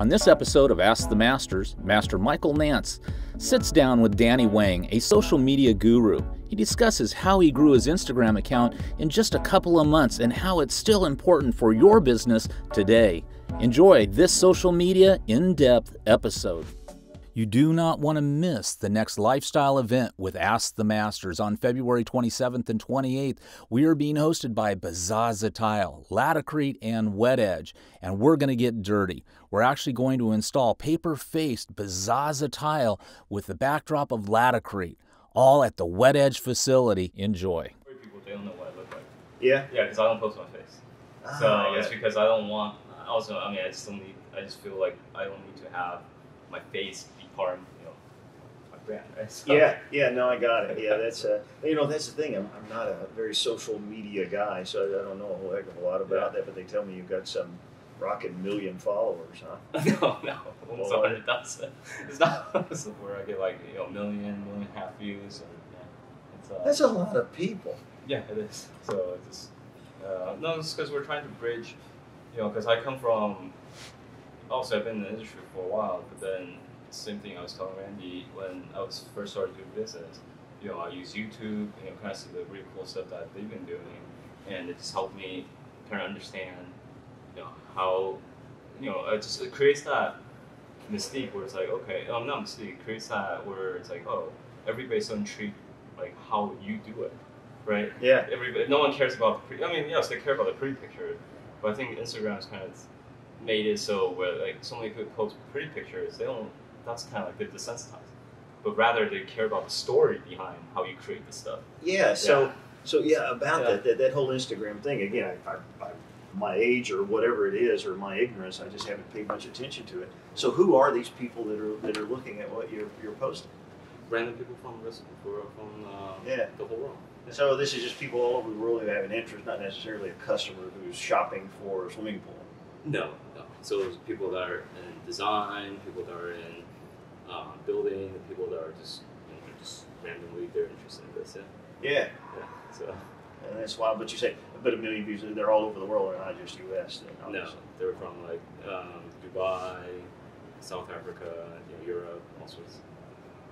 On this episode of Ask the Masters, Master Michael Nance sits down with Danny Wang, a social media guru. He discusses how he grew his Instagram account in just a couple of months and how it's still important for your business today. Enjoy this social media in-depth episode. You do not want to miss the next lifestyle event with Ask the Masters on February 27th and 28th. We are being hosted by Bazaza Tile, Laticrete, and Wet Edge, and we're going to get dirty. We're actually going to install paper-faced Bazaza Tile with the backdrop of Laticrete, all at the Wet Edge facility. Enjoy. People, they don't know what I look like. Yeah? Yeah, because I don't post my face. So it's because I don't want, also, I mean, I just feel like I don't need to have my face be part of, my brand, right? So. Yeah, no, I got it. Yeah, that's that's the thing. I'm not a very social media guy, so I don't know a whole heck of a lot about that. But they tell me you've got some rockin' million followers, huh? No, almost 100,000. It's not it's where I get like million and a half views, and that's a lot of people. Yeah, it is. So it's just no, it's because we're trying to bridge, because I come from. Also, I've been in the industry for a while, but then same thing I was telling Randy when I was first started doing business. I use YouTube, kind of see the really cool stuff that they've been doing, and it just helped me kind of understand, how, it creates that mystique where it's like, okay, not mystique, it creates that where it's like, oh, everybody's so intrigued, like how you do it, right? Yeah. No one cares about the yes, they care about the pretty picture, but I think Instagram's kind of made it so where like so many people post pretty pictures, that's kind of like they're desensitized, but rather they care about the story behind how you create the stuff. Yeah. So about that whole Instagram thing again. I my age or whatever it is, or my ignorance, I just haven't paid much attention to it. So who are these people that are looking at what you're posting? Random people from the whole world. Yeah. So this is just people all over the world who have an interest, not necessarily a customer who's shopping for a swimming pool. No. So there's people that are in design, people that are in building, people that are just randomly they're interested in this. Yeah. So. And that's wild. But you say a million views. They're all over the world, they're not just U.S. Then, no, they were from like Dubai, South Africa, Europe, all sorts.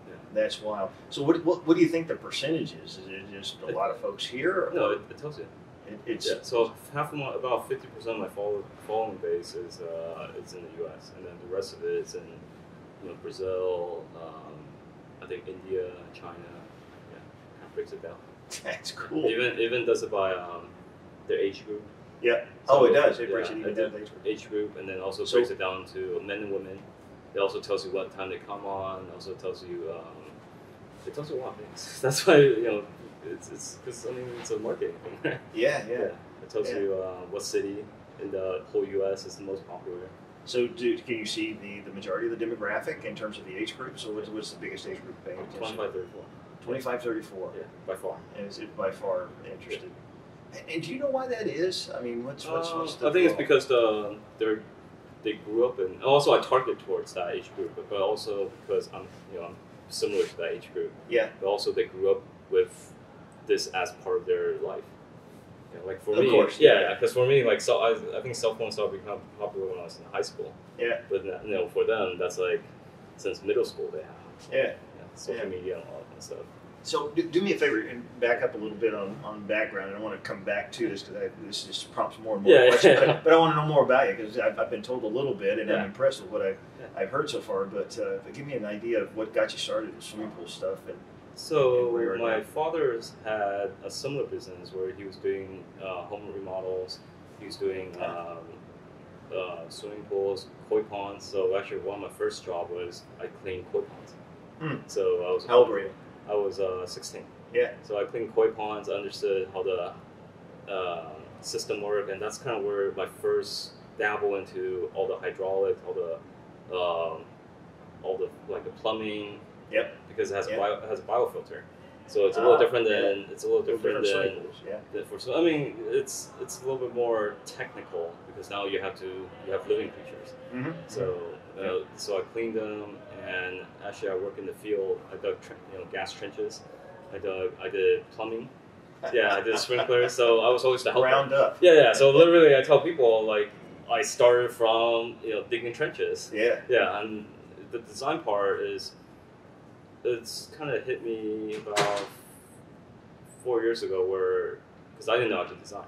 Yeah. That's wild. So what do you think the percentage is? Is it just a lot of folks here? No, it tells you. So about 50% of my following base is it's in the U.S. and then the rest of it is in Brazil, I think India, China. Yeah, kind of breaks it down. That's cool. Even does it by their age group. Yeah. So, it does. It breaks it even down age group, and then also breaks it down to men and women. It also tells you what time they come on. It also tells you it tells you a lot of things. That's why it's because it's a marketing thing, right? Yeah. It tells you what city in the whole U.S. is the most popular. So, can you see the majority of the demographic in terms of the age group? So, what's the biggest age group paying attention? 25-34. Yeah, by far. And is it by far interested? Yeah. And do you know why that is? I mean, what's the I think it's because they grew up in. Also, I target towards that age group, but also because I'm similar to that age group. Yeah. But also, they grew up with this as part of their life. Like for me, of course, because for me, like I think cell phones started becoming popular when I was in high school. Yeah. But for them, that's like since middle school they have. Social media and all that stuff. So do me a favor and back up a little bit on background. And I want to come back to this because this just prompts more and more questions. But I want to know more about you because I've been told a little bit and I'm impressed with what I've heard so far. But give me an idea of what got you started in swimming pool stuff. So my father's had a similar business where he was doing home remodels. He was doing swimming pools, koi ponds. So actually, one of my first job was I cleaned koi ponds. So I was. How old were you? I was 16. Yeah. So I cleaned koi ponds, understood how the system worked, and that's kind of where my first dabble into all the hydraulics, all the like the plumbing. Yep. Because it has a biofilter, so it's a little different than it's a little different than I mean, it's a little bit more technical because now you have living creatures. Mm-hmm. So I cleaned them, and actually I work in the field. I dug gas trenches. I did plumbing. Yeah, I did sprinklers. So I was always the helper. Round up. Yeah. So literally, I tell people like I started from digging trenches. Yeah. Yeah, and the design part it's kind of hit me about 4 years ago, because I didn't know how to design.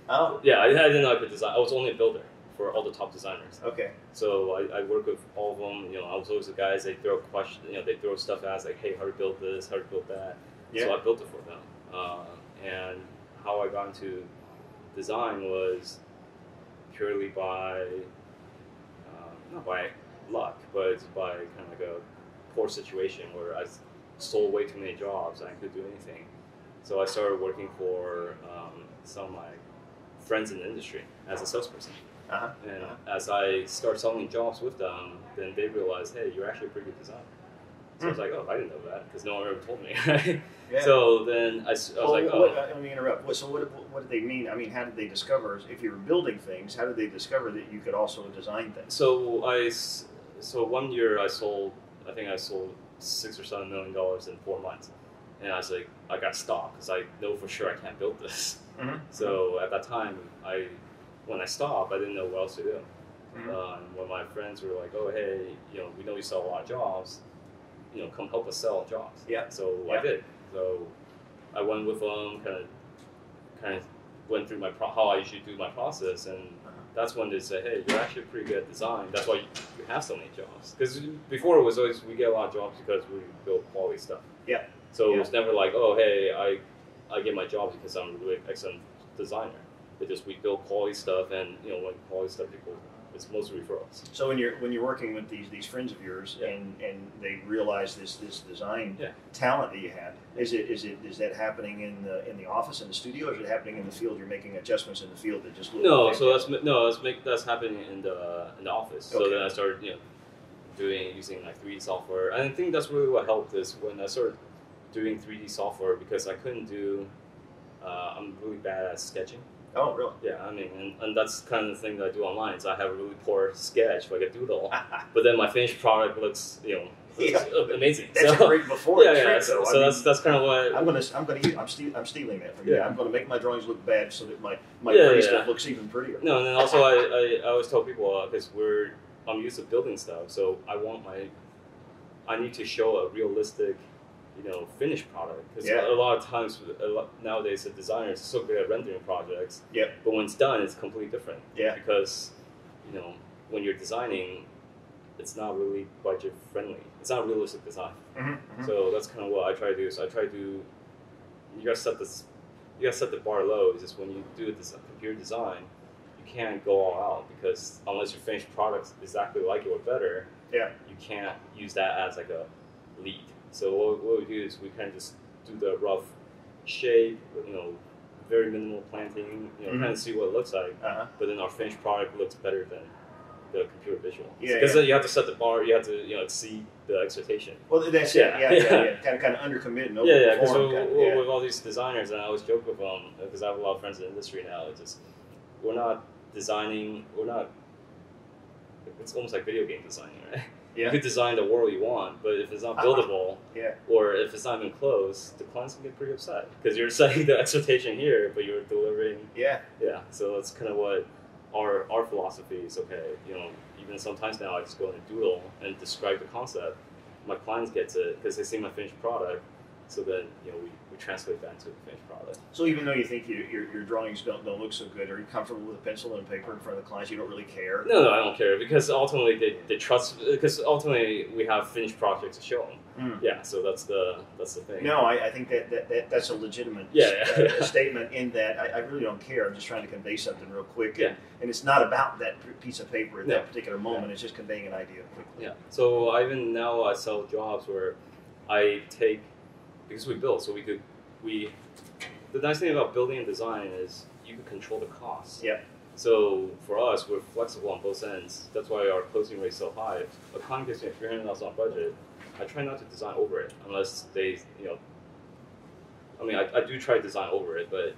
Oh. Yeah, I didn't know how to design. I was only a builder for all the top designers. Okay. So I work with all of them. I was always the guys. They throw questions. They throw stuff at us like, "Hey, how to build this? How to build that?" Yeah. So I built it for them. And how I got into design was purely by not by luck, but by kind of like a poor situation where I sold way too many jobs and I couldn't do anything. So I started working for some of my friends in the industry as a salesperson. And as I start selling jobs with them, then they realized, hey, you're actually a pretty good designer. So I was like, oh, I didn't know that because no one ever told me. Yeah. So then I was like, oh. Let me interrupt. So what did they mean? I mean, how did they discover, if you were building things, how did they discover that you could also design things? So 1 year I sold $6 or $7 million in 4 months. And I was like, I got stopped because I know for sure I can't build this. So at that time, when I stopped, I didn't know what else to do. When my friends were like, "Oh, hey, we know you sell a lot of jobs. Come help us sell jobs." Yeah. So I did. So I went with them, kind of went through how I usually do my process, and that's when they said, "Hey, you're actually pretty good at design. That's why you have so many jobs." Because before it was always we get a lot of jobs because we build quality stuff. Yeah. So it was never like, "Oh, hey, I get my jobs because I'm a really excellent designer." It just we build quality stuff, and when quality stuff people, it's mostly referrals. So when you're working with these friends of yours, and they realize this design talent that you had, is that happening in the office, in the studio, or is it happening in the field? You're making adjustments in the field that just look that's happening in the office. Okay. So then I started using like 3D software, and I think that's really what helped is when I started doing 3D software because I couldn't do. I'm really bad at sketching. Oh, really? Yeah, I mean, and that's kind of the thing that I do online. So I have a really poor sketch, like a doodle, but then my finished product looks, amazing. That's a great before. Yeah. So that's kind of what I'm stealing that from you. I'm going to make my drawings look bad so that my pretty stuff looks even prettier. No, and then also I always tell people because I'm used to building stuff, so I need to show a realistic. Finished product. Because a lot of times, nowadays, the designer is so good at rendering projects. Yep. But when it's done, it's completely different. Yeah. Because, when you're designing, it's not really budget friendly. It's not realistic design. So that's kind of what I try to do. So I try to, you gotta set the bar low. It's just when you do this computer design, you can't go all out because unless your finished product's exactly like it or better, you can't use that as like a lead. So what we do is we kind of just do the rough shape, very minimal planting, kind of see what it looks like. But then our finished product looks better than the computer visual. Because then you have to set the bar, you have to exceed the expectation. Well, that's it. Yeah. Kind of undercommit and overperform. Because with all these designers, and I always joke with them because I have a lot of friends in the industry now. It's just we're not designing. It's almost like video game designing, right? You could design the world you want, but if it's not buildable, or if it's not even close, the clients can get pretty upset because you're setting the expectation here, but you're delivering. Yeah. So that's kind of what our philosophy is. Okay, even sometimes now I just go in a doodle and describe the concept. My clients get it because they see my finished product. So then, we translate that into the finished product. So even though you think your drawings don't look so good, are you comfortable with a pencil and paper in front of the clients? You don't really care? No, I don't care because ultimately they trust. Because ultimately we have finished projects to show them. Yeah, so that's the thing. No, I think that's a legitimate statement in that I really don't care. I'm just trying to convey something real quick. And it's not about that piece of paper at that particular moment. It's just conveying an idea quickly. Yeah. So even now I sell jobs where I take. Because we build, so the nice thing about building and design is you can control the costs. Yeah. So for us, we're flexible on both ends. That's why our closing rate is so high. If a client gives me a $300,000 on budget, I try not to design over it unless they, I do try to design over it, but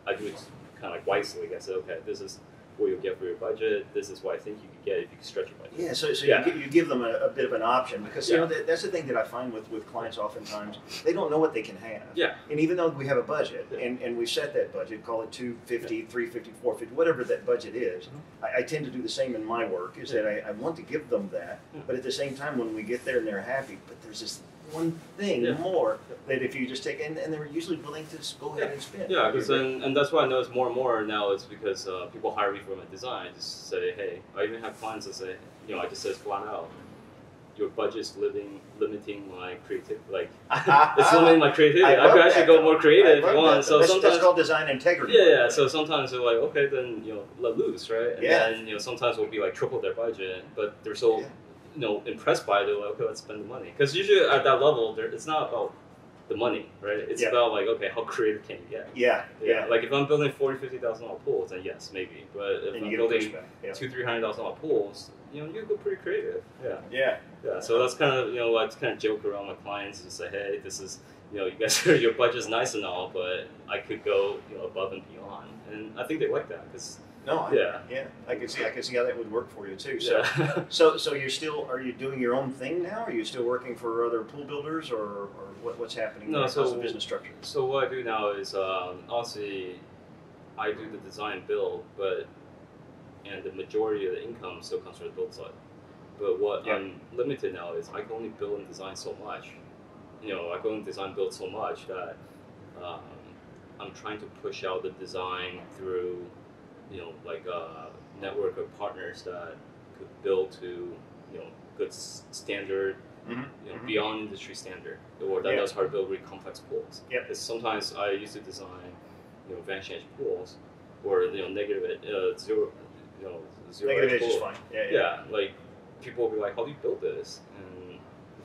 I do it kind of like wisely. I say, okay, this is what you'll get for your budget. This is what I think you could get if you can stretch your budget. Yeah, so you give them a bit of an option, because you know that's the thing that I find with clients oftentimes, they don't know what they can have. Yeah. And even though we have a budget and we set that budget, call it 250, 350, 450, whatever that budget is, I tend to do the same in my work, is that I want to give them that, but at the same time when we get there and they're happy, but there's this one thing more that if you just take, and they're usually willing to just go ahead and spend. Yeah, because and that's what I notice more and more now is because people hire me for my design. I just say, hey, I even have clients that say, you know, I just says flat out, your budget's limiting my creativity. Like, it's limiting my creativity. I could actually go more creative if you want. So sometimes that's called design integrity. Yeah. So sometimes they're like, okay, then you know, let loose, right? And Yeah. then you know, sometimes we'll be like triple their budget, but they're so you know impressed by it. They're like, okay, let's spend the money. Because usually at that level, it's not about the money, right? It's about like, okay, how creative can you get? Yeah. Like if I'm building $40,000-$50,000 pools, then yes, maybe. But if I'm building $200,000-$300,000 pools, you know, you go pretty creative. Yeah. So that's kind of, you know, I just kind of joke around with clients and say, hey, this is, you know, you guys, your budget's nice and all, but I could go, you know, above and beyond. And I think they like that because. I can see how that would work for you too. So, so are you doing your own thing now? Are you still working for other pool builders, or what's happening? No, how's the business structure? So what I do now is obviously I do the design build, and the majority of the income still comes from the build side. But what I'm limited now is I can only build and design so much. You know, I can only design build so much that I'm trying to push out the design through, you know, like a network of partners that could build to, you know, good standard, you know, beyond industry standard, or that knows how to build really complex pools. Because sometimes I used to design, you know, vanishing edge pools, or you know, zero Negative edge pool. is fine. Like people will be like, how do you build this? And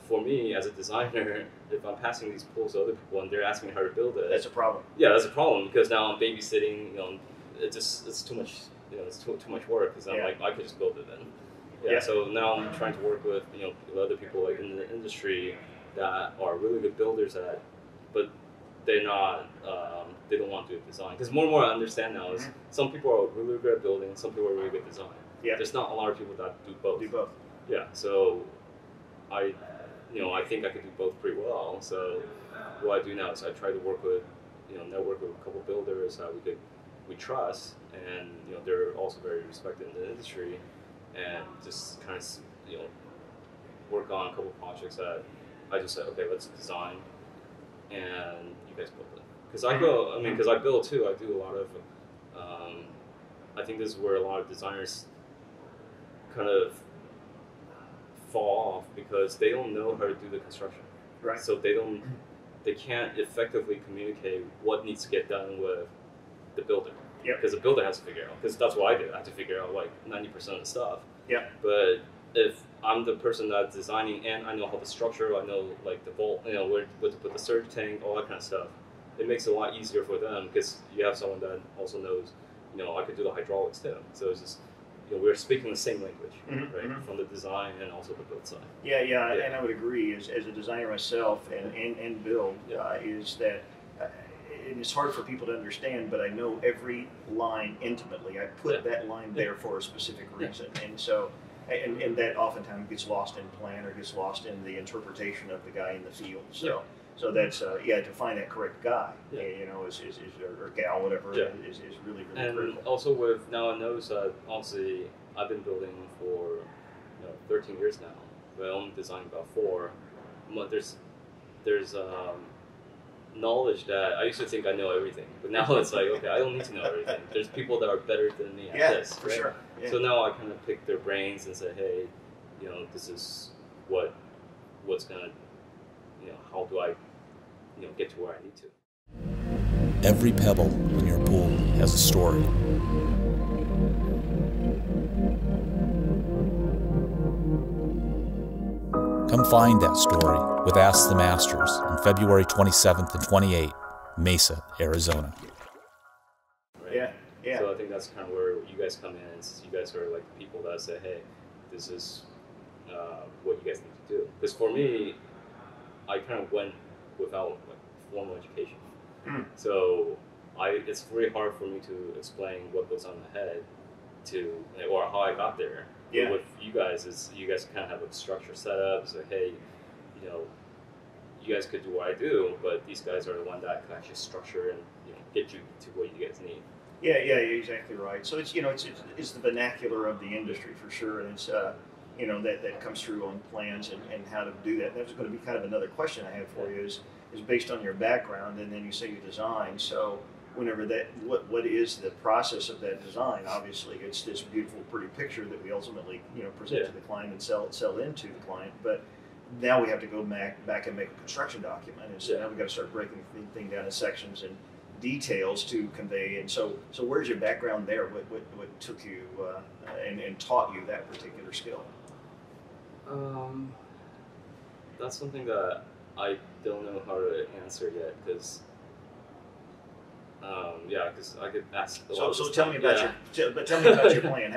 for me as a designer, if I'm passing these pools to other people and they're asking me how to build it, that's a problem. Yeah, that's a problem because now I'm babysitting. You know, it's too much. You know, it's too much work because I'm like, I could just build it then. So now I'm trying to work with, you know, with other people like in the industry that are really good builders but they're not. They don't want to do design because more and more I understand now is some people are really good at building, some people are really good at design. There's not a lot of people that do both. So I think I could do both pretty well. So what I do now is I try to work with, you know, network with a couple builders that we trust, and you know they're also very respected in the industry, and just kind of, you know, work on a couple projects that I just said, okay, let's design, and you guys build it. Because because I build too. I do a lot of. I think this is where a lot of designers kind of fall off because they don't know how to do the construction. Right. So they can't effectively communicate what needs to get done with the builder. Because the builder has to figure out. Because that's what I do. I have to figure out like 90% of the stuff. But if I'm the person that's designing and I know how to structure, I know like the vault, you know, where to put the surge tank, all that kind of stuff. It makes it a lot easier for them because you have someone that also knows, you know, I could do the hydraulics too. So it's just, you know, we're speaking the same language, right? From the design and also the build side. And I would agree as a designer myself and build is that it's hard for people to understand, but I know every line intimately. I put that line there for a specific reason, and so. And that oftentimes gets lost in plan or gets lost in the interpretation of the guy in the field. So that's to find that correct guy, you know, or gal, whatever, is really critical. And also with now I notice obviously I've been building for 13 years now, but I only designed about 4. But there's knowledge that I used to think I know everything, but now it's like, okay, I don't need to know everything. There's people that are better than me at this. For sure. So now I kind of pick their brains and say, hey, you know, this is what's gonna, you know, how do I, you know, get to where I need to. Every pebble in your pool has a story. Come find that story with Ask the Masters on February 27th and 28th, Mesa, Arizona. So I think that's kind of where you guys come in. Since you guys are like the people that say, hey, this is what you guys need to do. Because for me, I kind of went without like formal education. So it's very hard for me to explain what goes on in the head to, or how I got there. Yeah. With you guys is you guys kind of have a structure set up. So hey, you know, you guys could do what I do, but these guys are the one that can actually structure and get you to what you guys need. Yeah, you're exactly right. So it's it's the vernacular of the industry for sure, and it's that comes through on plans and how to do that. And that was going to be kind of another question I had for you is based on your background, and then you say you design. So whenever what is the process of that design? Obviously, it's this beautiful, pretty picture that we ultimately present to the client and sell into the client, but now we have to go back and make a construction document, and so now we've got to start breaking the thing down in sections and details to convey. And so where's your background there? What took you and taught you that particular skill? That's something that I don't know how to answer yet, because because I get asked a lot. So tell me about your plan.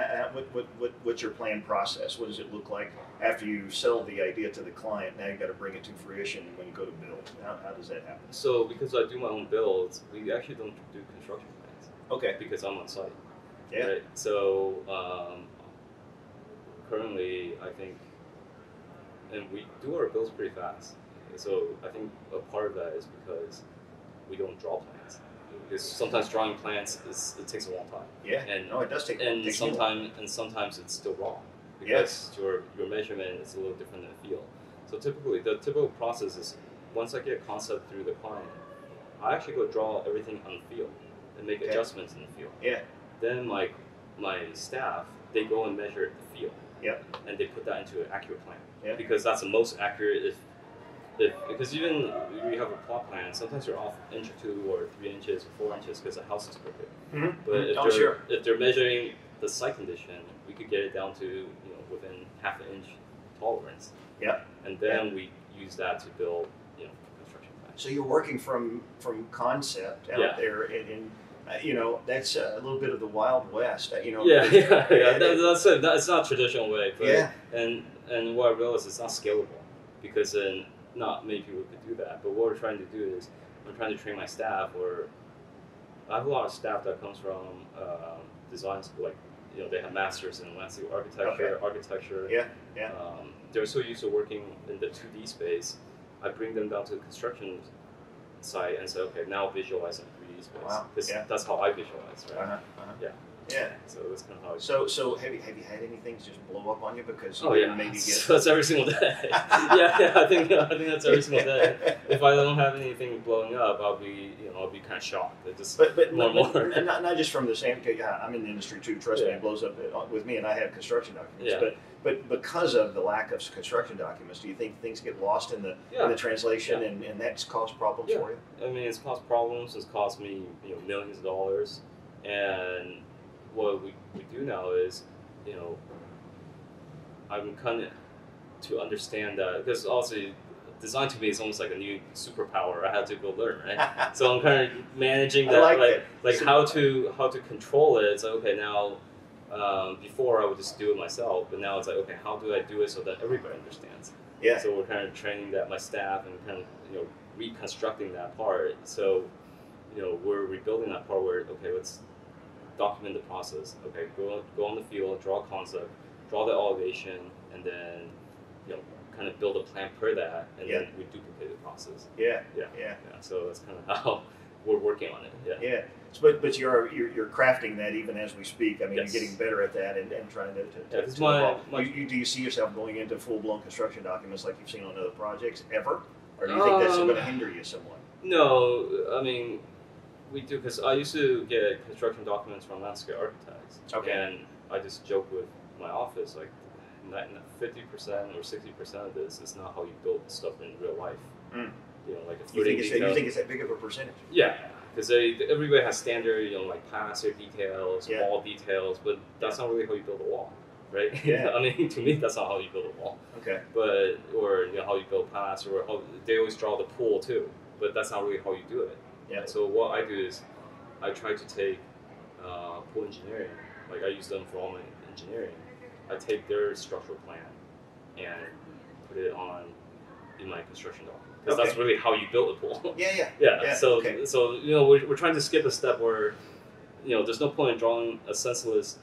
What's your plan process? What does it look like after you sell the idea to the client? Now you've got to bring it to fruition when you go to build. How does that happen? So because I do my own builds, we actually don't do construction plans. Okay. Because I'm on site. Yeah. Right? So currently, I think, and we do our builds pretty fast. So I think a part of that is because we don't draw plans. Because sometimes drawing plans it takes a long time. Yeah. And it does take. And sometimes it's still wrong because your measurement is a little different than the field. So typically, the typical process is once I get a concept through the client, I actually go draw everything on the field and make adjustments in the field. Yeah. Then my staff, they go and measure the field. Yep. And they put that into an accurate plan. Yeah. Because that's the most accurate because even if you have a plot plan, sometimes you're off an inch or 2 or 3 inches or 4 inches because the house is crooked. Mm-hmm. But if they're measuring the site condition, we could get it down to within half an inch tolerance. Yeah. And then we use that to build construction plans. So you're working from concept out there, and that's a little bit of the Wild West. That's not a traditional way. But, and what I realized is it's not scalable because then not many people could do that. But what we're trying to do is I'm trying to train my staff. Or I have a lot of staff that comes from design school, like they have masters in landscape architecture. Yeah. They're so used to working in the 2D space. I bring them down to the construction site and say, okay, now visualize in 3D space. Wow. Because that's how I visualize, right? Yeah. So that's kind of how. So have you had anything just blow up on you because maybe that's every single day. I think that's every single day. If I don't have anything blowing up, I'll be kind of shocked. It just but more. Not just from the same. I'm in the industry too. Trust me, it blows up with me, and I have construction documents. Yeah. But because of the lack of construction documents, do you think things get lost in the translation, and that's caused problems for you? I mean, it's caused problems. It's cost me millions of dollars, and what we do now is, I'm kind of to understand that, because also design to me is almost like a new superpower I had to go learn, right? So I'm kind of managing that, like how to control it. It's like, okay, now before I would just do it myself, but now it's like, okay, how do I do it so that everybody understands? Yeah. So we're kind of training that my staff and kind of reconstructing that part. So we're rebuilding that part where let's document the process. Okay, go on the field, draw a concept, draw the elevation, and then kind of build a plan per that, and then we duplicate the process. Yeah. So that's kind of how we're working on it. Yeah. But you're crafting that even as we speak. I mean, you're getting better at that and trying to evolve. Do you see yourself going into full-blown construction documents like you've seen on other projects ever? Or do you think that's going to hinder you somewhat? No, I mean, we do, because I used to get construction documents from landscape architects. Okay. And I just joke with my office, like 50% or 60% of this is not how you build stuff in real life. Like a footing detail. You think it's that big of a percentage? Yeah, because everybody has standard, like plaster details, wall details, but that's not really how you build a wall, right? Yeah. I mean, to me, that's not how you build a wall. Okay. But or how you build plaster, or how they always draw the pool too, but that's not really how you do it. Yeah. So what I do is I try to take pool engineering, like I use them for all my engineering. I take their structural plan and put it in my construction document. Because that's really how you build a pool. Yeah. So we're trying to skip a step where there's no point in drawing a senseless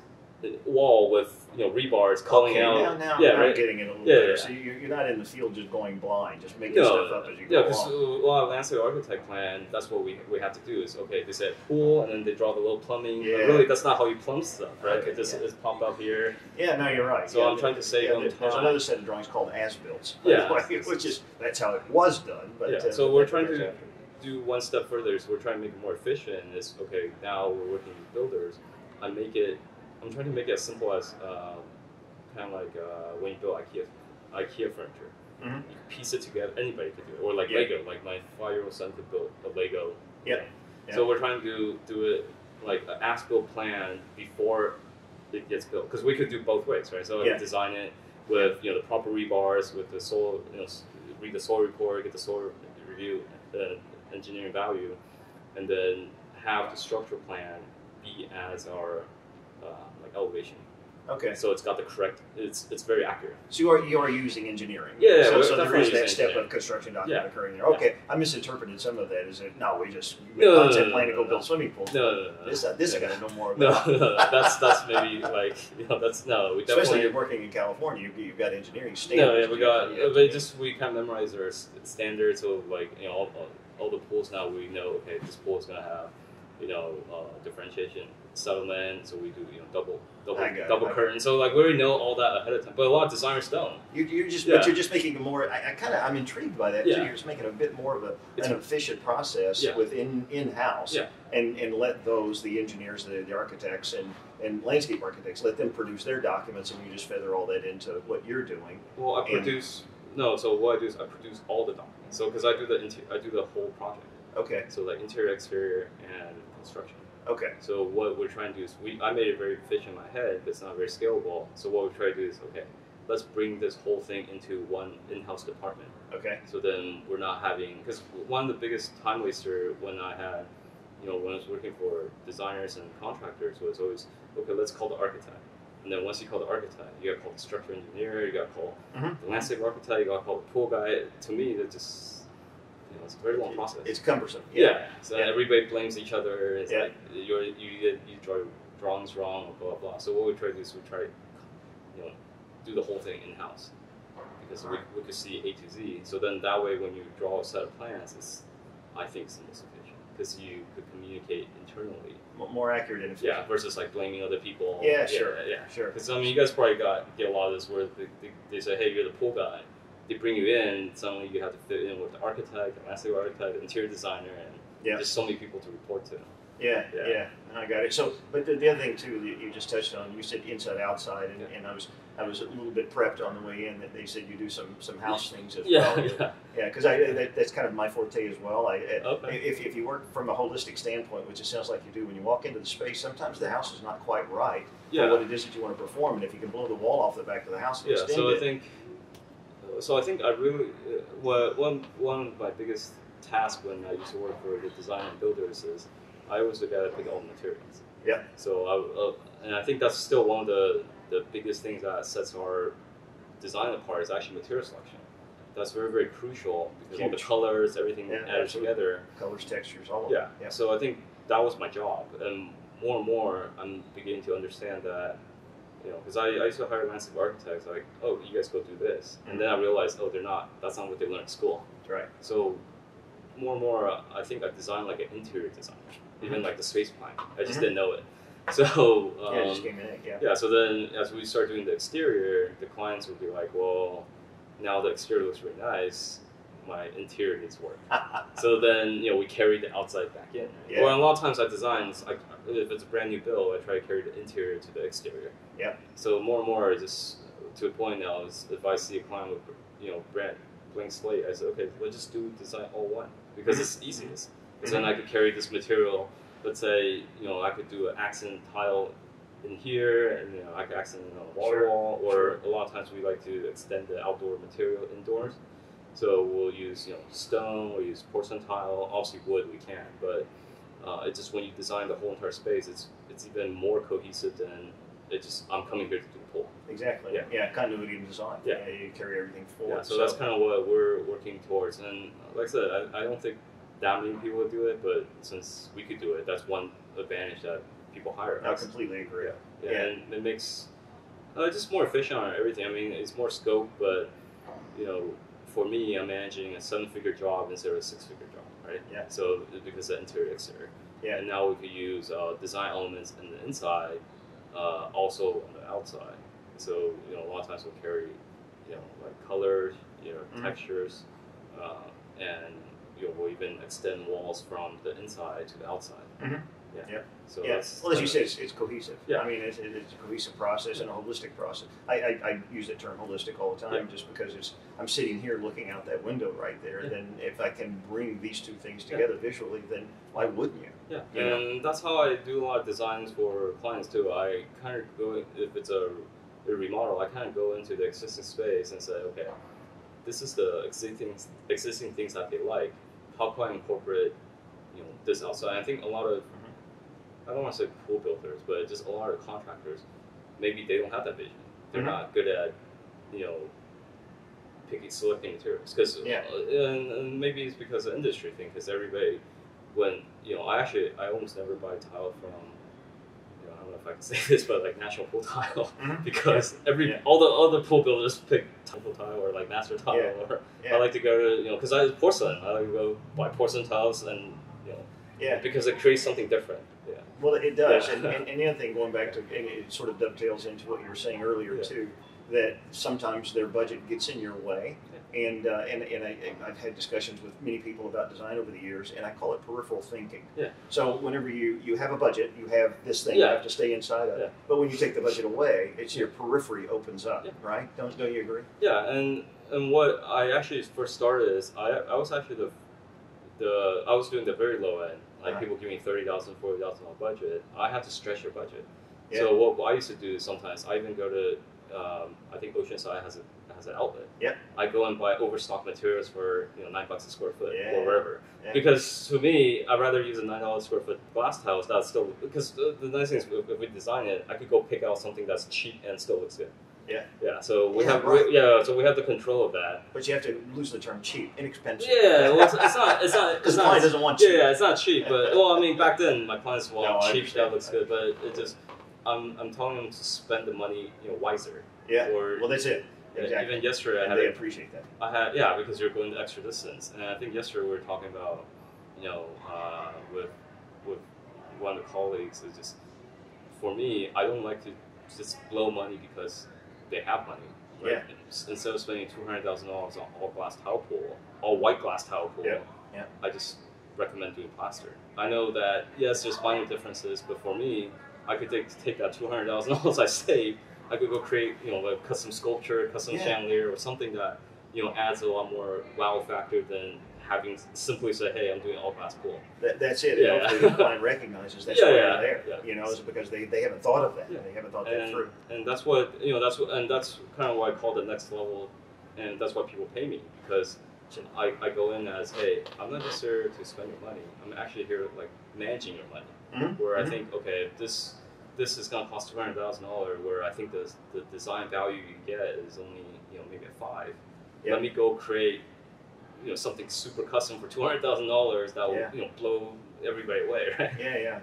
wall with rebars calling out. Now yeah, I'm right? getting it a little Yeah, better. yeah. So you're not in the field just going blind, just making No, stuff up as you go because along. a lot of landscape architect plan, that's what we have to do is, okay, they said pool, and then they draw the little plumbing. Yeah. But really, that's not how you plumb stuff, right? Okay, it just it's pop up here. Yeah, no, you're right. So yeah, I'm trying to save on there's time. another set of drawings called as-built. Yeah. Which is, that's how it was done. But, Yeah, so we're trying that's to after. do one step further, so we're trying to make it more efficient. Is okay, now we're working with builders. I'm trying to make it as simple as kind of like when you build IKEA furniture. Mm-hmm. You can piece it together. Anybody could do it, or like Yeah. Lego. Like my 5-year-old son could build a Lego. Yeah. Yeah. So we're trying to do it like an as-built plan before it gets built, because we could do both ways, right? So I could design it with the proper rebars, with the soil, read the soil report, get the soil review, engineering value, and then have the structural plan be as our like elevation. Okay. So it's got the correct. It's very accurate. So you are using engineering. Yeah, So, we're so there definitely is that using step engineering. of construction document Yeah. occurring there. Okay, I misinterpreted some of that. Is it no? We just No, concept no, plan to no, go no. build swimming pools. No. This I got to know more No, about. that's maybe like that's no. We Especially definitely. you're working in California, you've got engineering No, standards. yeah, we got. But just we kind of memorize our standards. So like all the pools now we know. Okay, this pool is gonna have differentiation, settlement. So we do double curtain. So like we already know all that ahead of time. But a lot of designers don't. You're just Yeah. but you're just making a more. I'm intrigued by that. Yeah. Too. You're just making a bit more of an efficient process Yeah. within in-house. Yeah. And let the engineers, the architects, and landscape architects, let them produce their documents, and you just feather all that into what you're doing. Well, I produce. No, so what I do is I produce all the documents. So because I do the whole project. Okay. So like interior, exterior, and construction. Okay. So what we're trying to do is I made it very efficient in my head, but it's not very scalable. So what we try to do is, okay, let's bring this whole thing into one in-house department. Okay. So then we're not having, because one of the biggest time waster when I was working for designers and contractors was always, okay, let's call the architect. And then once you call the architect, you got to call the structural engineer, you got to call the landscape architect, you got to call the pool guy. To me, that just, it's a very long process. It's cumbersome. Yeah. So everybody blames each other. It's Yeah. like you draw drawings wrong, or blah blah blah. So what we try to do is we try, do the whole thing in house, because we could see A to Z. So then that way, when you draw a set of plans, I think it's the most efficient, because you could communicate internally. More accurate and efficient. Yeah, versus like blaming other people. Yeah, sure. Sure. Because you guys probably get a lot of this where they say, hey, you're the pool guy. They bring you in, suddenly you have to fit in with the architect, the landscape architect, the interior designer, and there's so many people to report to. Yeah. I got it. So, but the other thing too that you just touched on, you said inside outside, and I was a little bit prepped on the way in that they said you do some house things as well. Yeah, because that's kind of my forte as well. If you work from a holistic standpoint, which it sounds like you do, when you walk into the space, sometimes the house is not quite right for what it is that you want to perform, and if you can blow the wall off the back of the house and extend it. So I think I really one of my biggest tasks when I used to work for the design and builders is I was the guy that picked all the materials. Yeah. So and I think that's still one of the biggest things that sets our design apart is actually material selection. That's very, very crucial, because all the colors, everything added together. Colors, textures, all of it. Yeah. So I think that was my job, and more I'm beginning to understand that. Because I used to hire landscape architects, like, oh, you guys go do this. And then I realized, oh, that's not what they learn at school. Right. So more, I think I designed like an interior designer, even like the space plan. I just didn't know it. So, it just came in, yeah, so then as we start doing the exterior, the clients would be like, well, now the exterior looks really nice, my interior needs work. So then, we carry the outside back in. Yeah. Or a lot of times I design, if it's a brand new build, I try to carry the interior to the exterior. Yeah. So more and more, just to a point now, is if I see a client with, blank slate, I say, okay, let's just do design all one, because it's easiest. Because then I could carry this material. Let's say, I could do an accent tile in here, and I could accent it on a water wall. Or a lot of times we like to extend the outdoor material indoors. So we'll use stone, we'll use porcelain tile, obviously wood we can, but it's just when you design the whole entire space, it's even more cohesive than I'm coming here to do the pool. Exactly. Yeah, continuity in design. Yeah. You carry everything forward. Yeah, so that's kind of what we're working towards. And like I said, I don't think that many people would do it, but since we could do it, that's one advantage that people hire us. I completely agree. Yeah. And it makes just more efficient on everything. I mean, it's more scope, but for me, I'm managing a 7-figure job instead of a 6-figure job, right? Yeah. So because of the interior exterior. Yeah. And now we could use design elements in the inside, also on the outside. So a lot of times we'll carry, like colors, textures, and we'll even extend walls from the inside to the outside. Mm-hmm. Yeah. So well, as you said, it's cohesive. Yeah. I mean, it's a cohesive process and a holistic process. I use that term holistic all the time just because I'm sitting here looking out that window right there. Yeah. Then if I can bring these two things together visually, then why wouldn't you? Yeah, and that's how I do a lot of designs for clients too. I kind of go, if it's a remodel, I kind of go into the existing space and say, okay, this is the existing things that they like. How can I incorporate this outside? I think a lot of I don't want to say pool builders, but just a lot of contractors, maybe they don't have that vision. They're not good at, selecting materials. Because and maybe it's because of the industry thing. Because everybody, when I almost never buy tile from, I don't know if I can say this, but like National Pool Tile, because all the other pool builders pick Temple Tile or like Master Tile, or I like to go to because I porcelain. I like to go buy porcelain tiles and because it creates something different. Yeah. Well, it does, and the other thing, going back to, and it sort of dovetails into what you were saying earlier too, that sometimes their budget gets in your way, and I've had discussions with many people about design over the years, and I call it peripheral thinking. Yeah. So whenever you have a budget, you have this thing you have to stay inside of, but when you take the budget away, it's your periphery opens up, right? Don't you agree? Yeah, and what I actually first started is I was actually I was doing the very low end. Like people give me $30,000, $40,000 budget. I have to stretch your budget. Yeah. So what I used to do is sometimes I even go to I think Oceanside has an outlet. Yeah. I go and buy overstock materials for $9 a square foot or wherever. Yeah. Because to me, I'd rather use a $9 square foot glass tiles that's still because the nice thing is if we design it, I could go pick out something that's cheap and still looks good. Yeah. Yeah. So we have so we have the control of that. But you have to lose the term cheap, inexpensive. Yeah. Well, it's not. Because the client doesn't want cheap. Yeah, it's not cheap. But I mean, back then my clients cheap that looks good, but it just I'm telling them to spend the money wiser. Yeah. Well, that's it. Exactly. Even yesterday, they appreciate that. I had because you're going the extra distance, and I think yesterday we were talking about with one of the colleagues. It's just for me, I don't like to just blow money because they have money. Right? Yeah. Instead of spending $200,000 on all glass tile pool, all white glass tile pool, I just recommend doing plaster. I know that there's minor differences, but for me, I could take that $200,000 I saved. I could go create a custom sculpture, custom chandelier, or something that adds a lot more wow factor than having simply say, hey, I'm doing all glass pool. That's it. Yeah. Hopefully the client recognizes that's why they're there. Yeah. Is because they haven't thought of that. Yeah. They haven't thought that through. And that's what and that's kind of why I call the next level, and that's why people pay me, because I go in as, hey, I'm not just here to spend your money. I'm actually here like managing your money. Where I think, okay, if this is going to cost $200,000, where I think the design value you get is only maybe a $5,000. Let me go create something super custom for $200,000 that will blow everybody away, right?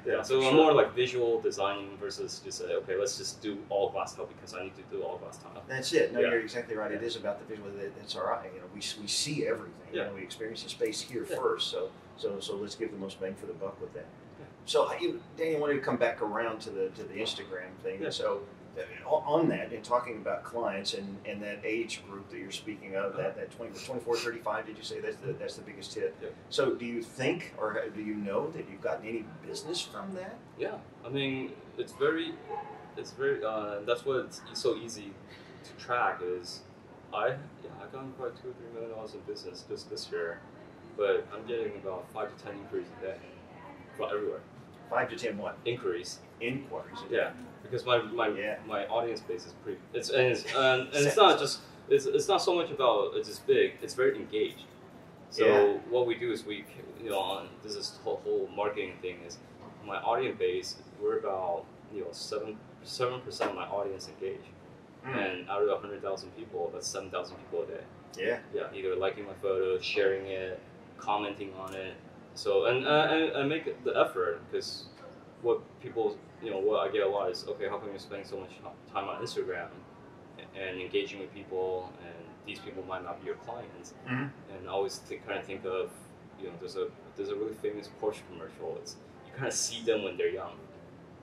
Yeah. So I'm more like visual designing versus just say, okay, let's just do all glass tile because I need to do all glass tile. That's it. No, you're exactly right. It is about the visual. That's all right. We see everything. We experience the space here first. So let's give the most bang for the buck with that. So, Danny, I wanted to come back around to the Instagram thing. Yeah. So, on that, and talking about clients and that age group that you're speaking of, that 24, 35, did you say that's the biggest hit? Yeah. So, do you think, or do you know that you've gotten any business from that? Yeah, I mean, it's very. That's what it's so easy to track is, I've gotten probably $2 or $3 million in business just this year, but I'm getting about 5 to 10 inquiries a day. From everywhere. 5 to 10 what? Inquiries. Yeah, because my audience base is pretty. It's not just it's not so much about it's just big. It's very engaged. So what we do is we this is whole marketing thing is my audience base. We're about 7% of my audience engaged, and out of 100,000 people, that's 7,000 people a day. Yeah. Either liking my photos, sharing it, commenting on it. So and make the effort because what people, what I get a lot is, okay, how come you're spending so much time on Instagram and engaging with people, and these people might not be your clients? Mm-hmm. And I always kind of think of, there's a really famous Porsche commercial. You kind of see them when they're young.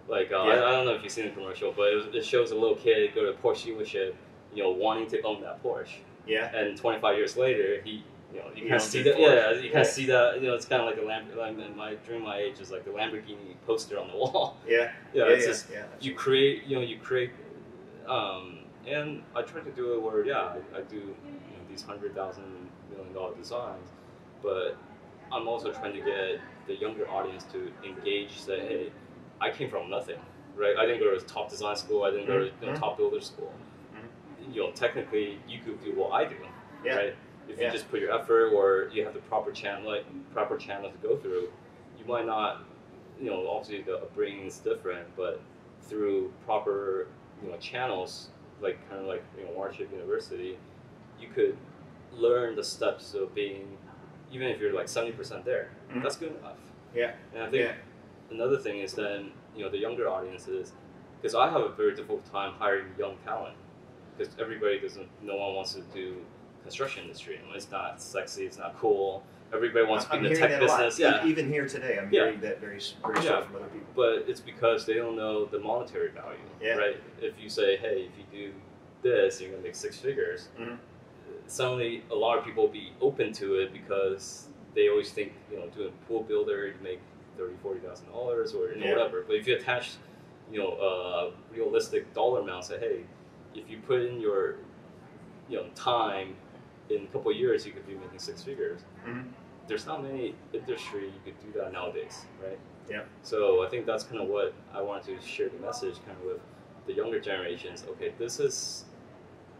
Like I don't know if you've seen the commercial, but it shows a little kid go to a Porsche dealership, wanting to own that Porsche. Yeah. And 25 years later, you kind of see that. Yeah, you kind of see that. It's kind of like during my age is like the Lamborghini poster on the wall. Yeah. It's just you create. And I try to do it where I do these $100,000 million designs, but I'm also trying to get the younger audience to engage. Say, hey, I came from nothing, right? I didn't go to top design school. I didn't go to top builder school. Technically, you could do what I do, right? If you just put your effort, or you have the proper channel to go through, you might not, obviously the upbringing is different, but through proper, channels, like kind of like Warship University, you could learn the steps of being, even if you're like 70% there, that's good enough. Yeah. And I think another thing is then, the younger audiences, because I have a very difficult time hiring young talent, because no one wants to do construction industry. It's not sexy, it's not cool. Everybody wants to be in the tech business. Yeah. Even here today, I'm hearing that very from other people. But it's because they don't know the monetary value, right? If you say, hey, if you do this, you're going to make 6 figures. Suddenly, a lot of people will be open to it because they always think, doing pool builder, you make $30,000-$40,000 or whatever. But if you attach, a realistic dollar amount, say, hey, if you put in your, time, in a couple of years, you could be making 6 figures. There's not many industry you could do that nowadays, right? Yeah. So I think that's kind of what I wanted to share the message kind of with the younger generations. Okay, this is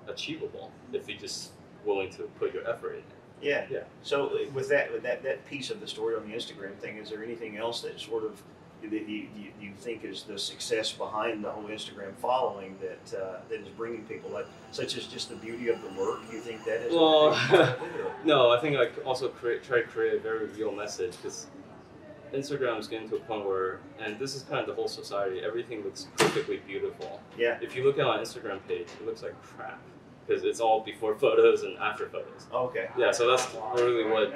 achievable if you're just willing to put your effort in it. Yeah. Yeah. So with that piece of the story on the Instagram thing, is there anything else that sort of you think is the success behind the whole Instagram following that is bringing people, such as just the beauty of the work? You think that is? Well, no. I think I also try to create a very real message, because Instagram is getting to a point where, and this is kind of the whole society, everything looks perfectly beautiful. Yeah. If you look at my Instagram page, it looks like crap, because it's all before photos and after photos. Oh, okay. Yeah. So that's really what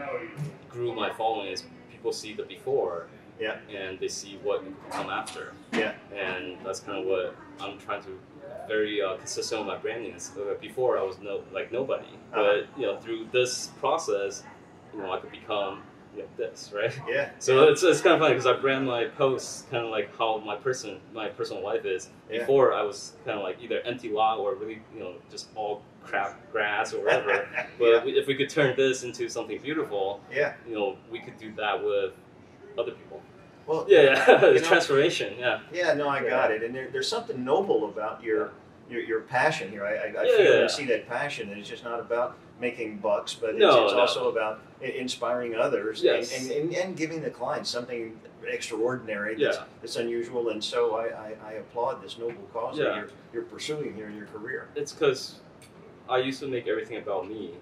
grew my following, is people see the before. Yeah. And they see what can come after. Yeah. And that's kind of what I'm trying to very consistent with my branding. Before I was nobody, but through this process, I could become this, right? Yeah. So it's kind of funny, because I brand my posts kind of like how my personal life is. Before I was kind of like either empty lot or really just all crap grass or whatever. But if we could turn this into something beautiful, we could do that with other people. Well, the transformation. Yeah. No, I got it. And there's something noble about your passion here. I feel and see that passion, and it's just not about making bucks, but it's also about inspiring others and giving the client something extraordinary that's unusual. And so I applaud this noble cause that you're pursuing here in your career. It's because I used to make everything about me,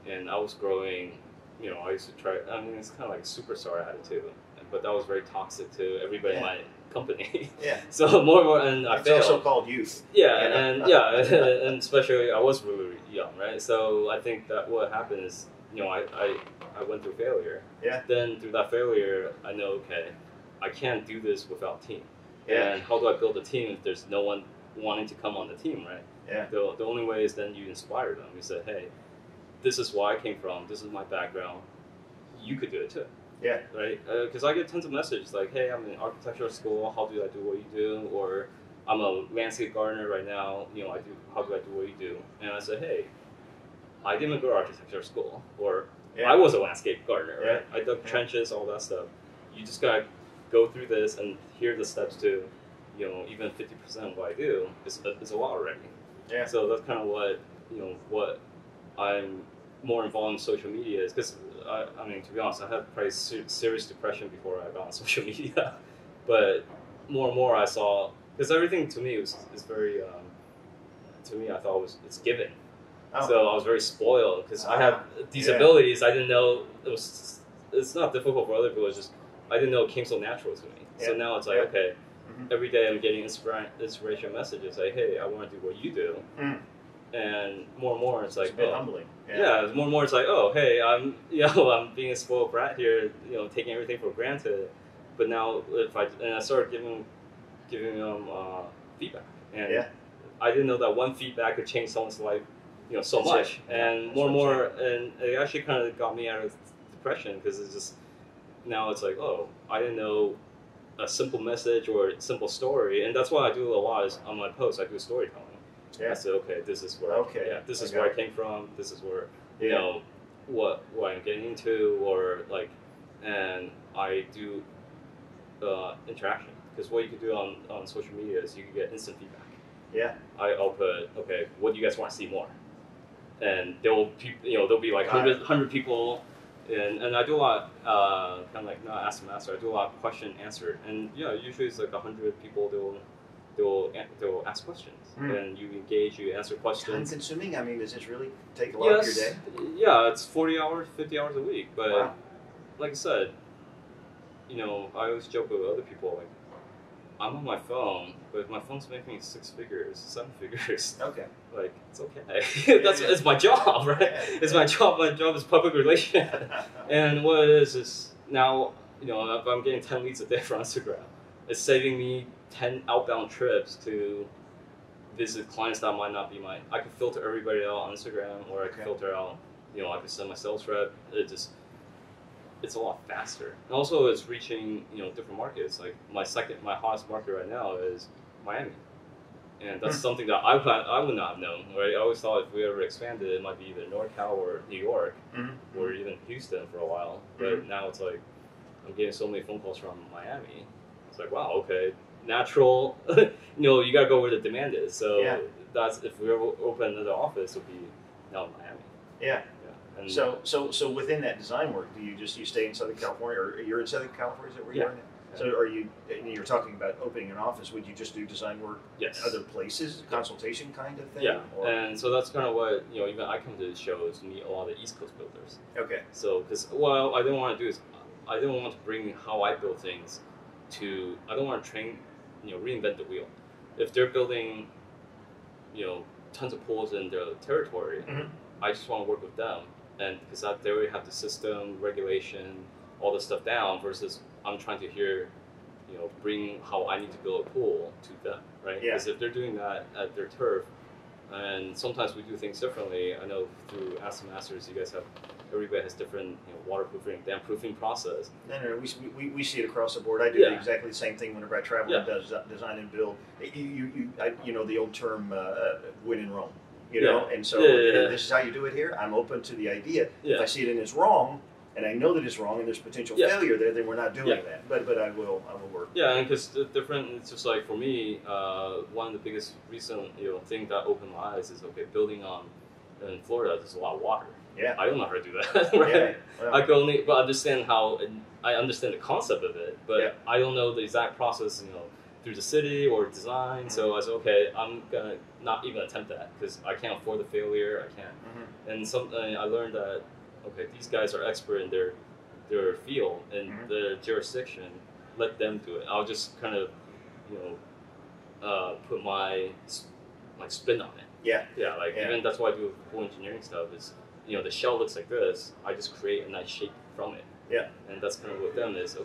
and I was growing. I used to try. I mean, it's kind of like superstar attitude. But that was very toxic to everybody in my company. Yeah. So more, and I failed. It's also called youth. Yeah, and and especially I was really young, right? So I think that what happened is, I went through failure. Yeah. Then through that failure, I know, okay, I can't do this without team. Yeah. And how do I build a team if there's no one wanting to come on the team, right? Yeah. The only way is then you inspire them. You say, hey, this is where I came from. This is my background. You could do it too. Yeah. Right? Because I get tons of messages like, hey, I'm in architectural school, how do I do what you do? Or I'm a landscape gardener right now, how do I do what you do? And I say, hey, I didn't go to architecture school, or I was a landscape gardener, right? I dug trenches, all that stuff. You just gotta go through this and hear the steps to, even 50% of what I do is a lot already. Yeah. So that's kind of what, what I'm more involved in social media is, because I mean, to be honest, I had probably serious depression before I got on social media. But more and more I saw, because everything to me is very, to me I thought it's given. Oh. So I was very spoiled, because I had these abilities. I didn't know it's not difficult for other people, it's just I didn't know it came so natural to me. Yeah. So now it's like, okay, every day I'm getting inspiration messages like, hey, I want to do what you do. And more it's like, it's a bit humbling. Yeah, more it's like, oh, hey, I'm I'm being a spoiled brat here, taking everything for granted. But now I started giving them feedback, and I didn't know that one feedback could change someone's life, so much. And more, and it actually kind of got me out of depression, because it's just, now it's like, oh, I didn't know a simple message or a simple story, and that's what I do a lot is on my posts. I do storytelling. I said, okay, this is where this is where I came from. This is where what I'm getting into, or like, and I do interaction, because what you can do on social media is you can get instant feedback. I'll put, okay, what do you guys want to see more? And there'll be like 100 people, and I do a lot kind of like, not ask the master, I do a lot of question answer, and usually it's like 100 people. They'll ask questions, and you engage, you answer questions. Time consuming? I mean, does this really take a lot of your day? Yeah, it's 40 hours, 50 hours a week. But like I said, I always joke with other people, like, I'm on my phone, but if my phone's making me 6 figures, 7 figures, like, it's okay. It's my job, right? It's my job. My job is public relations. And what it is now, if I'm getting 10 leads a day from Instagram, it's saving me 10 outbound trips to visit clients that might not be mine. I can filter everybody out on Instagram, or I can filter out, I can send my sales rep. It's a lot faster. And also it's reaching, different markets. Like my hottest market right now is Miami. And that's something that I would not have known, right? I always thought if we ever expanded, it might be either NorCal or New York, or even Houston for a while. But now it's like, I'm getting so many phone calls from Miami. It's like, wow, okay, natural, you gotta go where the demand is. So that's, if we ever open another office, it would be now in Miami. And so within that design work, do you stay in Southern California, or you're in Southern California? Is that where you are now? So are you? And you're talking about opening an office. Would you just do design work? Other places, consultation kind of thing. And so that's kind of what even I come to the shows to meet a lot of East Coast builders. So because what I didn't want to do is I didn't want to bring how I build things to. I don't want to reinvent the wheel. If they're building, tons of pools in their territory, I just want to work with them. And because they already have the system, regulation, all this stuff down, versus I'm trying to bring how I need to build a pool to them, right? Because if they're doing that at their turf, and sometimes we do things differently. I know through Ask the Masters, you guys everybody has different waterproofing, dam-proofing process. No, we see it across the board. I do exactly the same thing whenever I travel and does design and build. The old term, win and roam. And so this is how you do it here. I'm open to the idea. If I see it and it's wrong, and I know that it's wrong, and there's potential failure there, then we're not doing that. But I will work. And because the different, it's just like for me, one of the biggest recent thing that opened my eyes is building in Florida. There's a lot of water. I don't know how to do that. Right? I can only understand I understand the concept of it, but I don't know the exact process. Through the city or design. So I said, okay, I'm gonna not even attempt that, because I can't afford the failure. I can't. And I learned that these guys are expert in their field and their jurisdiction. Let them do it. I'll just kind of put my spin on it. Even that's why I do full engineering stuff. Is the shell looks like this. I just create a nice shape from it. And that's kind of what them is.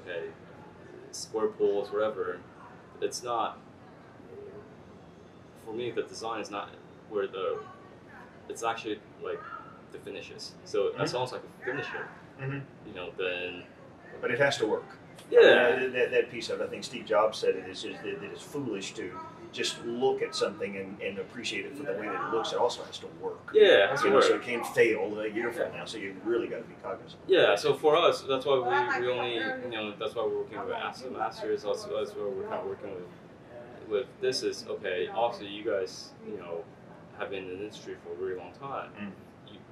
Square pools, whatever. It's not, for me, the design is not where it's actually like the finishes. So as long as I can finish it, then. But it has to work. That piece of it, I think Steve Jobs said it is just that it's foolish to just look at something and appreciate it for the way that it looks. It also has to work. It has to work. So it can't fail a year from now. So you really got to be cognizant. So for us, that's why we only that's why we're working with Ask the Masters. Also, that's why we're kind of working with this is also, you guys have been in the industry for a very long time,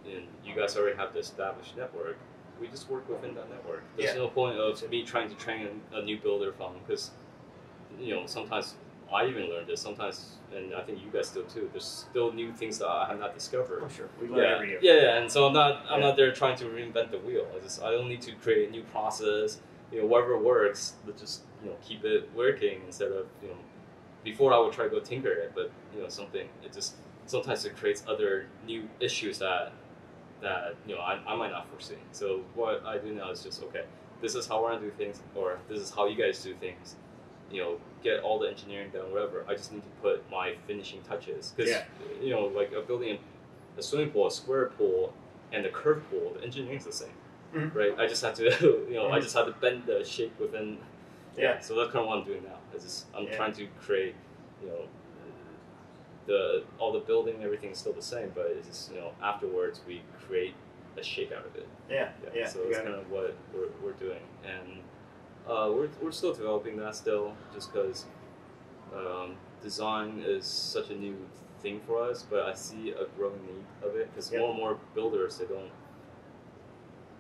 and you guys already have the established network. We just work within that network. There's no point of me trying to train a new builder from, because sometimes I even learned this sometimes, and I think you guys still too. There's still new things that I have not discovered. Oh, sure. We learn every year. And so I'm not there trying to reinvent the wheel. I don't need to create a new process. Whatever works, just keep it working instead of before I would try to go tinker it, but something it just sometimes it creates other new issues that I might not foresee. So what I do now is just okay, this is how I want to do things, or this is how you guys do things. Get all the engineering done, whatever. I just need to put my finishing touches because like building a swimming pool, a square pool, and a curved pool, the engineering is the same, right? I just have to I just have to bend the shape within. Yeah, so that's kind of what I'm doing now. I'm trying to create, all the building, everything is still the same, but it's just afterwards we create a shape out of it. Yeah. So that's kind of what we're doing, and we're still developing that still, just because design is such a new thing for us. But I see a growing need of it because more and more builders they don't.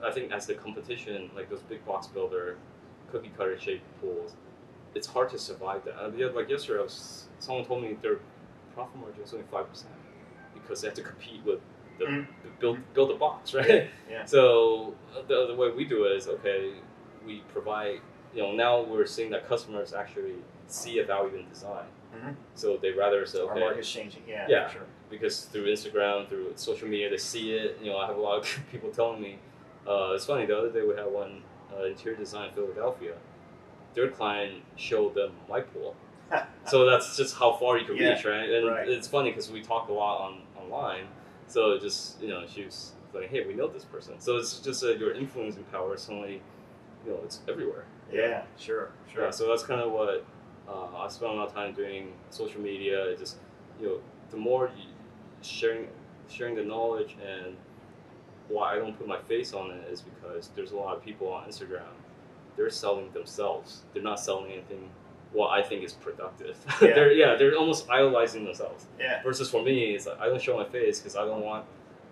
I think as the competition, like those big box builder, cookie cutter shaped pools, it's hard to survive that. Like yesterday, someone told me their profit margin is only 5% because they have to compete with the build a box, right? Yeah. So the way we do it is okay. We provide. Now we're seeing that customers actually see a value in design, so they rather say, okay, our market's changing. Yeah, for sure. Because through Instagram, through social media, they see it. I have a lot of people telling me. It's funny. The other day we had one interior design in Philadelphia. Their client showed them my pool, so that's just how far you can reach, right? And it's funny because we talk a lot online. So just she was like, "Hey, we know this person." So it's just your influencing power is only, it's everywhere. Yeah, sure. Yeah, so that's kind of what I spend a lot of time doing social media. It just the more you sharing the knowledge, and why I don't put my face on it is because there's a lot of people on Instagram. They're selling themselves. They're not selling anything what I think is productive. They're almost idolizing themselves. Yeah. Versus for me, it's like I don't show my face because I don't want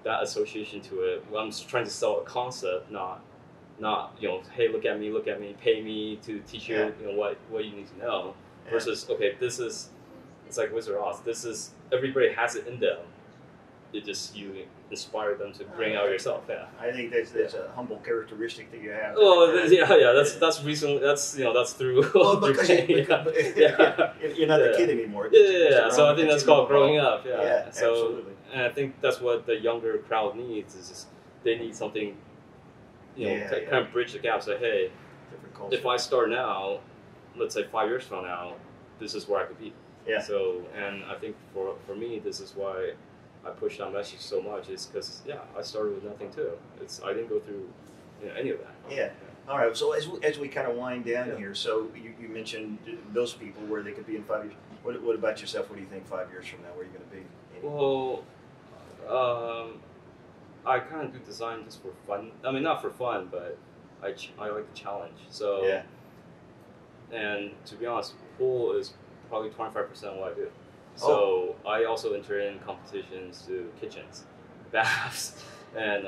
that association to it. I'm just trying to sell a concept, not hey, look at me, pay me to teach you, what you need to know. Versus okay, it's like Wizard of Oz. This is everybody has it in them. It just you inspire them to bring out yourself. Yeah, I think that's a humble characteristic that you have. Oh, that's recently. That's through. Well, because you're not the kid anymore. Yeah. So I think that's called growing up. Yeah. So, absolutely. And I think that's what the younger crowd needs is just they need something, to kind of bridge the gap. Say, hey, if I start now, let's say 5 years from now, this is where I could be. Yeah. So, and I think for me, this is why I push that message so much is because I started with nothing too. I didn't go through any of that. Yeah. All right. So as we kind of wind down here, so you mentioned those people where they could be in 5 years. What about yourself? What do you think 5 years from now where you're going to be? Well, I kind of do design just for fun. I mean, not for fun, but I like the challenge. So and to be honest, pool is probably 25% of what I do. So I also enter in competitions to kitchens, baths, and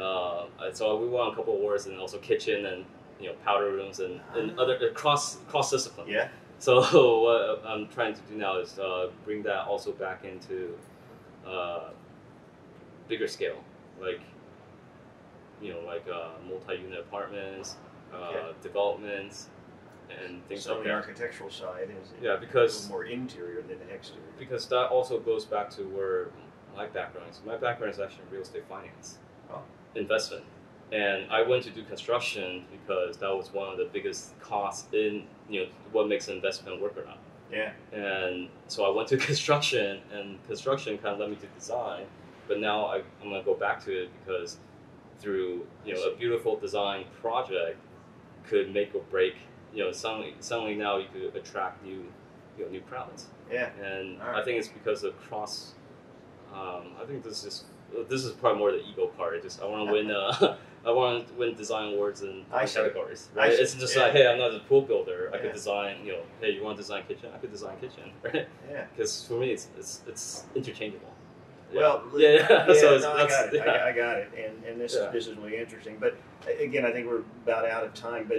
so we won a couple awards and also kitchen and powder rooms and other cross discipline. Yeah. So what I'm trying to do now is bring that also back into bigger scale, like multi-unit apartments, developments. And things like that. The architectural side is because a little more interior than exterior. Because that also goes back to where my background is. My background is actually in real estate finance, investment, and I went to do construction because that was one of the biggest costs in what makes an investment work or not. Yeah. And so I went to construction, and construction kind of led me to design. But now I'm going to go back to it because through a beautiful design project could make or break. Suddenly now you could attract new crowds. Yeah. And I think it's because of cross. I think this is probably more the ego part. I want to win. I want to win design awards in categories. Right? It's just like, hey, I'm not a pool builder. I could design. Hey, you want to design kitchen? I could design kitchen. Right? Yeah. Because for me, it's interchangeable. Well, so I got it, and this is really interesting. But again, I think we're about out of time. But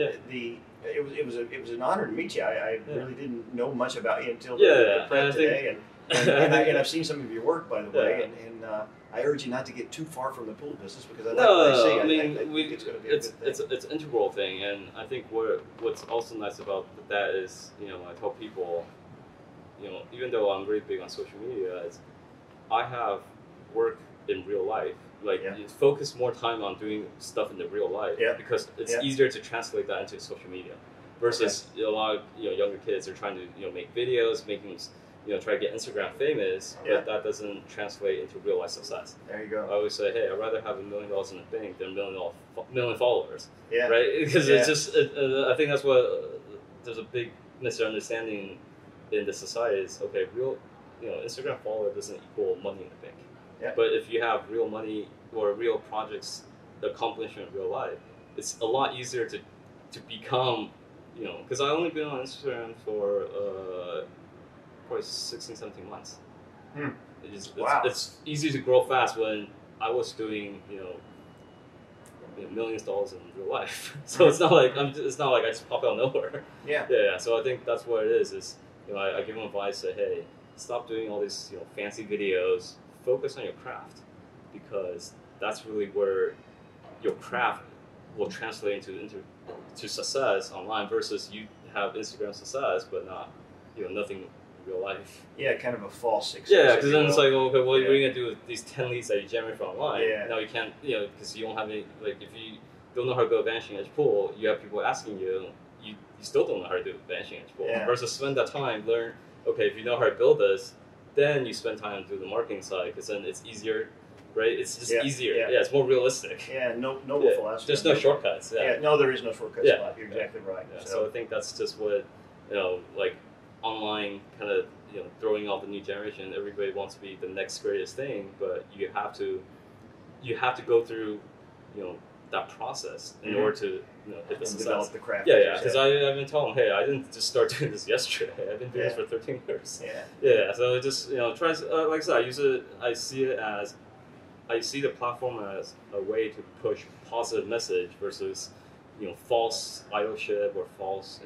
it was an honor to meet you. I really didn't know much about you until the prep today. and I've seen some of your work, by the way, and I urge you not to get too far from the pool business because I think it's going to be a good thing. It's an integral thing, and I think what's also nice about that is, I tell people, even though I'm really big on social media, I have work in real life. Like, you focus more time on doing stuff in the real life because it's easier to translate that into social media versus a lot of younger kids are trying to make videos, try to get Instagram famous, but that doesn't translate into real life success. There you go. I always say, hey, I'd rather have $1 million in the bank than $1 million followers. Yeah. Right? Because it's just, I think that's what there's a big misunderstanding in the society is, okay, Instagram follower doesn't equal money in the bank. Yeah. But if you have real money or real projects, accomplishment in real life, it's a lot easier to become, because I've only been on Instagram for probably 16, 17 months. It's easy to grow fast when I was doing, millions of dollars in real life. So it's not like I just pop out of nowhere. Yeah. So I think that's what it is I give them advice, say, hey, stop doing all these fancy videos. Focus on your craft because that's really where your craft will translate into success online versus you have Instagram success but not nothing in real life. Yeah, kind of a false success. Yeah, because then it's like, okay, what are you gonna do with these 10 leads that you generate from online? Yeah. Now you can't, because you don't have any. Like if you don't know how to go vanishing edge pool, you have people asking you still don't know how to do vanishing edge pool. Versus spend that time, learn. Okay, if you know how to build this. Then you spend time to do the marketing side because then it's easier, right? It's just easier. Yeah, it's more realistic. Yeah, noble philosophy. There's no shortcuts. No, there is no shortcuts. Yeah, you're exactly right. Yeah. So I think that's just what like online kind of throwing off the new generation. Everybody wants to be the next greatest thing, but you have to go through that process in order to hit the success. Develop the craft. Yeah. Because I've been telling them, hey, I didn't just start doing this yesterday. I've been doing this for 13 years. Yeah. So it just try. Like I said, I see the platform as a way to push positive message versus false idolship or false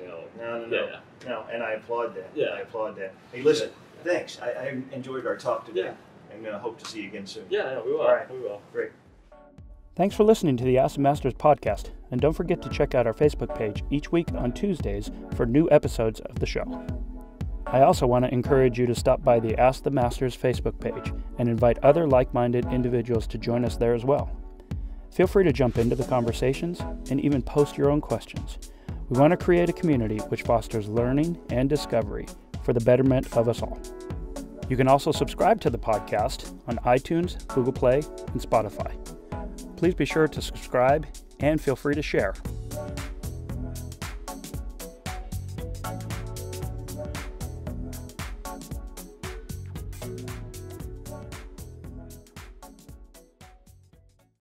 No, and I applaud that. Yeah, I applaud that. Hey, listen, thanks. I enjoyed our talk today. And I hope to see you again soon. Yeah, we will. All right, we will. Great. Thanks for listening to the Ask the Masters podcast, and don't forget to check out our Facebook page each week on Tuesdays for new episodes of the show. I also want to encourage you to stop by the Ask the Masters Facebook page and invite other like-minded individuals to join us there as well. Feel free to jump into the conversations and even post your own questions. We want to create a community which fosters learning and discovery for the betterment of us all. You can also subscribe to the podcast on iTunes, Google Play, and Spotify. Please be sure to subscribe and feel free to share.